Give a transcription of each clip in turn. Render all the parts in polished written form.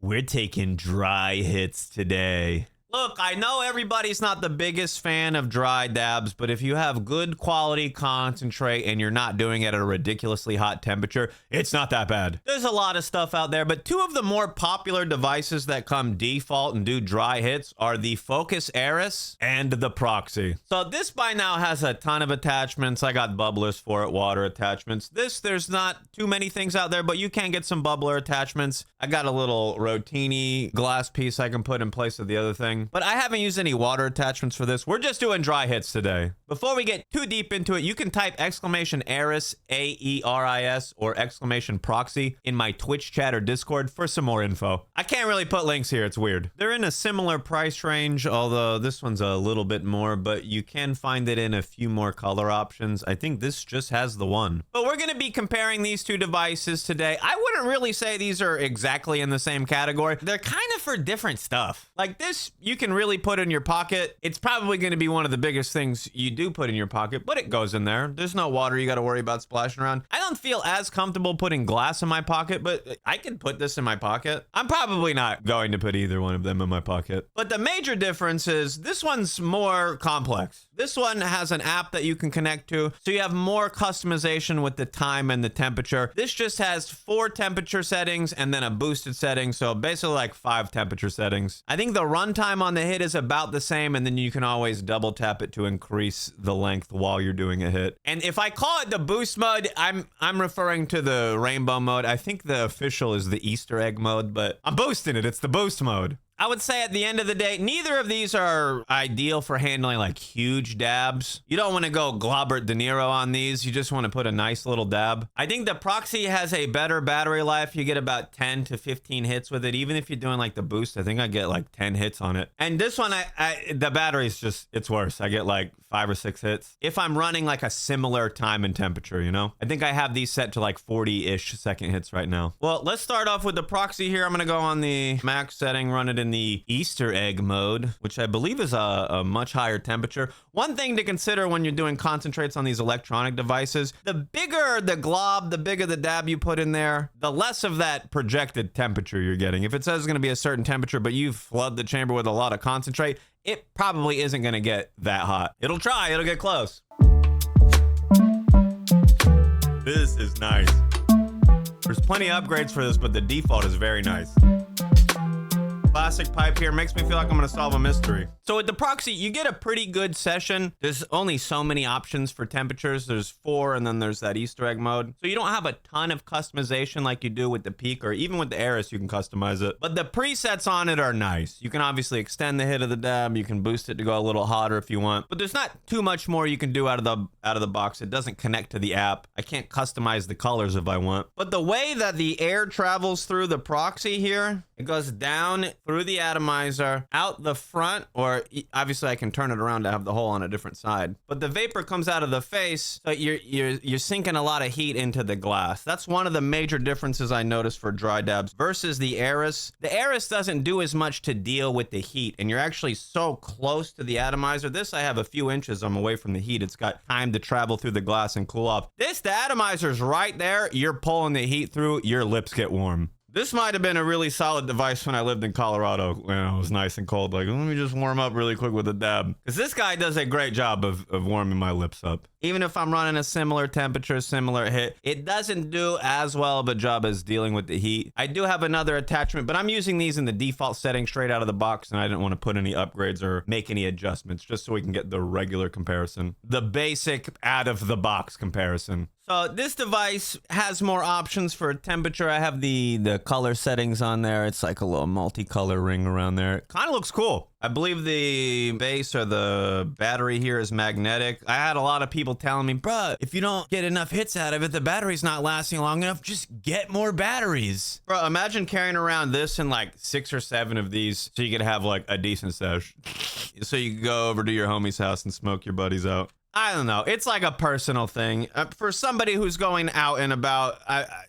We're taking dry hits today. Look, I know everybody's not the biggest fan of dry dabs, but if you have good quality concentrate and you're not doing it at a ridiculously hot temperature, it's not that bad. There's a lot of stuff out there, but two of the more popular devices that come default and do dry hits are the Focus AERIS and the Proxy. So this by now has a ton of attachments. I got bubblers for it, water attachments. There's not too many things out there, but you can get some bubbler attachments. I got a little rotini glass piece I can put in place of the other thing. But I haven't used any water attachments for this. We're just doing dry hits today. Before we get too deep into it, you can type exclamation AERIS, AERIS, or exclamation Proxy in my Twitch chat or Discord for some more info. I can't really put links here. It's weird. They're in a similar price range, although this one's a little bit more, but you can find it in a few more color options. I think this just has the one. But we're going to be comparing these two devices today. I wouldn't really say these are exactly in the same category. They're kind of for different stuff. Like this, you can really put in your pocket. It's probably going to be one of the biggest things you do put in your pocket, but it goes in there. There's no water you got to worry about splashing around. I don't feel as comfortable putting glass in my pocket, but I can put this in my pocket. I'm probably not going to put either one of them in my pocket. But the major difference is this one's more complex. This one has an app that you can connect to, so you have more customization with the time and the temperature. This just has 4 temperature settings and then a boosted setting, so basically like 5 temperature settings. I think the runtime on the hit is about the same, and then you can always double tap it to increase the length while you're doing a hit. And if I call it the boost mode, I'm referring to the rainbow mode. I think the official is the Easter egg mode, but I'm boosting it. It's the boost mode. I would say at the end of the day, neither of these are ideal for handling like huge dabs. You don't want to go Globbert De Niro on these. You just want to put a nice little dab. I think the Proxy has a better battery life. You get about 10 to 15 hits with it. Even if you're doing like the boost, I think I get like 10 hits on it. And this one, the battery's just, it's worse. I get like 5 or 6 hits. If I'm running like a similar time and temperature, you know? I think I have these set to like 40-ish second hits right now. Well, let's start off with the Proxy here. I'm going to go on the max setting, run it in the Easter egg mode, which I believe is a much higher temperature. One thing to consider when you're doing concentrates on these electronic devices, the bigger the glob, the bigger the dab you put in there, the less of that projected temperature you're getting. If it says it's going to be a certain temperature, but you flood the chamber with a lot of concentrate, it probably isn't going to get that hot. It'll try, it'll get close. This is nice. There's plenty of upgrades for this, but the default is very nice. Classic pipe here makes me feel like I'm gonna solve a mystery. So with the Proxy, you get a pretty good session. There's only so many options for temperatures. There's 4, and then there's that Easter egg mode. So you don't have a ton of customization like you do with the Peak, or even with the AERIS, you can customize it. But the presets on it are nice. You can obviously extend the hit of the dab. You can boost it to go a little hotter if you want. But there's not too much more you can do out of the box. It doesn't connect to the app. I can't customize the colors if I want. But the way that the air travels through the Proxy here, it goes down through the atomizer, out the front, or obviously I can turn it around to have the hole on a different side. But the vapor comes out of the face, so you're sinking a lot of heat into the glass. That's one of the major differences I noticed for dry dabs versus the AERIS. The AERIS doesn't do as much to deal with the heat, and you're actually so close to the atomizer. This, I have a few inches I'm away from the heat. It's got time to travel through the glass and cool off. This, the atomizer's right there. You're pulling the heat through, your lips get warm. This might have been a really solid device when I lived in Colorado when it was nice and cold. Like, let me just warm up really quick with a dab. Because this guy does a great job of warming my lips up. Even if I'm running a similar temperature, similar hit, it doesn't do as well of a job as dealing with the heat. I do have another attachment, but I'm using these in the default setting straight out of the box, and I didn't want to put any upgrades or make any adjustments, just so we can get the regular comparison. The basic out-of-the-box comparison. So this device has more options for temperature. I have the color settings on there. It's like a little multicolor ring around there. It kind of looks cool. I believe the base or the battery here is magnetic. I had a lot of people telling me, bruh, if you don't get enough hits out of it, the battery's not lasting long enough. Just get more batteries. Bro, imagine carrying around this and like 6 or 7 of these so you could have like a decent sesh. So you could go over to your homie's house and smoke your buddies out. I don't know. It's like a personal thing. For somebody who's going out and about,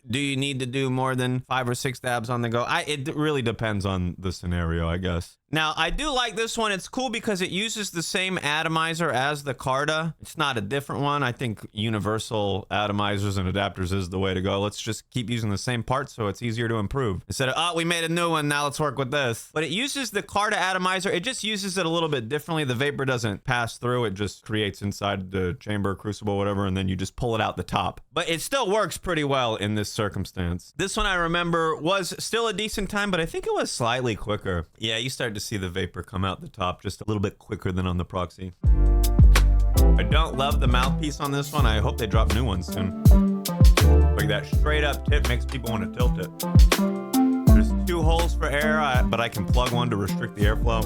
do you need to do more than 5 or 6 dabs on the go? It really depends on the scenario, I guess. Now, I do like this one. It's cool because it uses the same atomizer as the Carta. It's not a different one. I think universal atomizers and adapters is the way to go. Let's just keep using the same parts so it's easier to improve. Instead of, oh, we made a new one, now let's work with this. But it uses the Carta atomizer. It just uses it a little bit differently. The vapor doesn't pass through. It just creates inside the chamber, crucible, whatever, and then you just pull it out the top. But it still works pretty well in this circumstance. This one I remember was still a decent time, but I think it was slightly quicker. Yeah, you start to see the vapor come out the top just a little bit quicker than on the Proxy. I don't love the mouthpiece on this one. I hope they drop new ones soon. Like that straight up tip makes people want to tilt it. There's 2 holes for air, but I can plug one to restrict the airflow.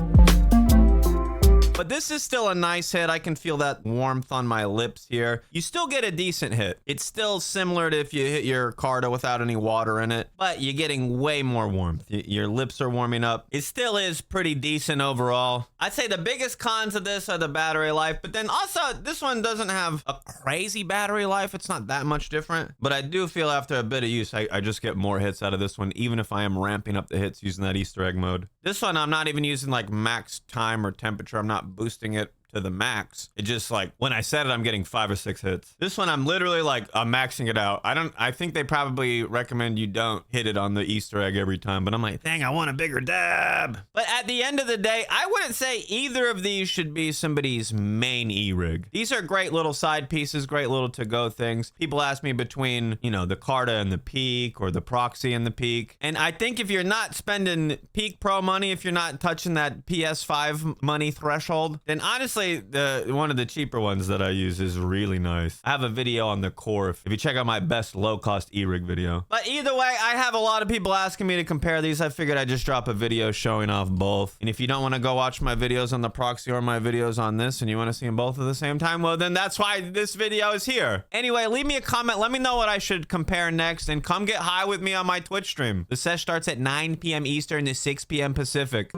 But this is still a nice hit. I can feel that warmth on my lips here. You still get a decent hit. It's still similar to if you hit your Carta without any water in it, but you're getting way more warmth. Your lips are warming up. It still is pretty decent overall. I'd say the biggest cons of this are the battery life, but then also this one doesn't have a crazy battery life. It's not that much different, but I do feel after a bit of use, I just get more hits out of this one, even if I am ramping up the hits using that Easter egg mode. This one, I'm not even using like max time or temperature. I'm not boosting it to the max. It just like when I set it, I'm getting 5 or 6 hits. This one, I'm literally like, I'm maxing it out. I think they probably recommend you don't hit it on the Easter egg every time, but I'm like, dang, I want a bigger dab. But at the end of the day, I wouldn't say either of these should be somebody's main e-rig. These are great little side pieces, great little to-go things. People ask me between, you know, the Carta and the Peak or the Proxy and the Peak. And I think if you're not spending Peak Pro money, if you're not touching that PS5 money threshold, then honestly, one of the cheaper ones that I use is really nice. I have a video on the Core if you check out my best low-cost e-rig video. But either way, I have a lot of people asking me to compare these. I figured I'd just drop a video showing off both. And if you don't want to go watch my videos on the Proxy or my videos on this and you want to see them both at the same time, well, then that's why this video is here. Anyway, leave me a comment. Let me know what I should compare next and come get high with me on my Twitch stream. The sesh starts at 9 p.m. Eastern to 6 p.m. Pacific.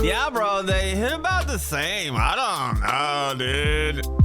Yeah, bro, they hit about the same. I don't know, dude.